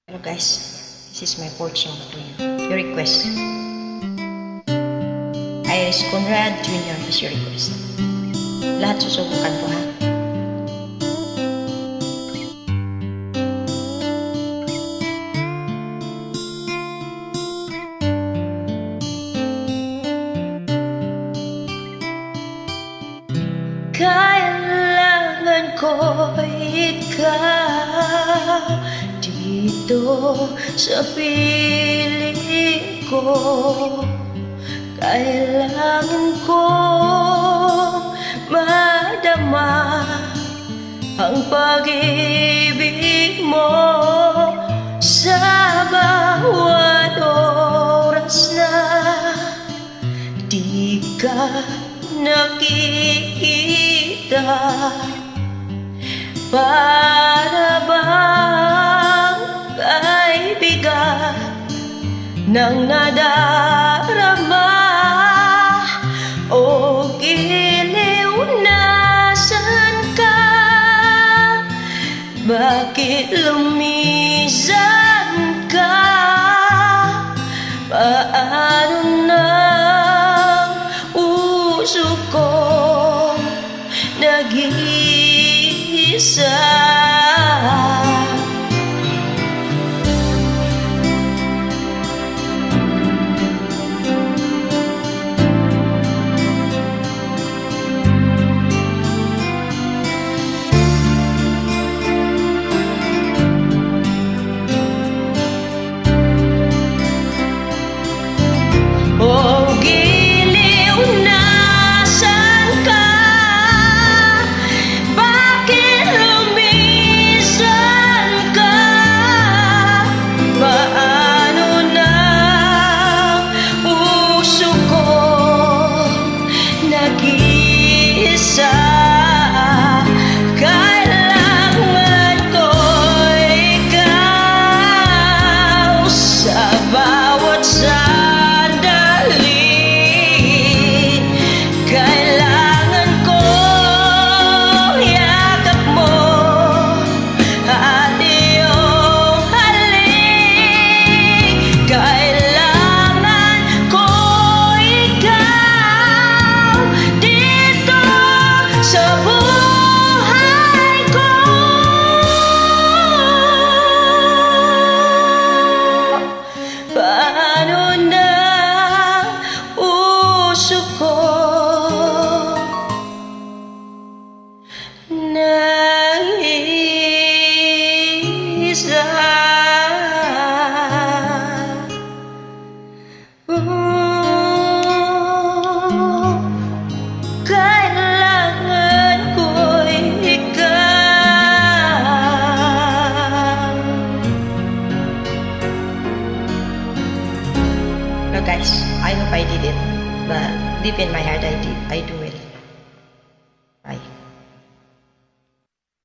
Hello guys, this is my fourth song to you. Your request. Iris Conrad Jr. is your request. Lahat susubukan ko ha. Kailangan ko ikaw dito sa piling ko. Kailangan ko madama ang pag-ibig mo sa bawat oras na di ka nakikita. Para bang kaibigan nang nadarama o giliw, nasan ka? Bakit lumisan ka? Paano na puso ko nag-iisa? Oh, giliw, nasan ka? Bakit lumisan ka? Paano na puso ko nag-iisa? Kailangan ko ikaw sa bawat kailangan ko yakap mo at iyong halik. Kailangan ko ikaw dito sa buhay ko. Paano na puso ko nag-iisa? Kailangan ko ikaw. No guys, I hope I did it, but deep in my heart I do it. Bye.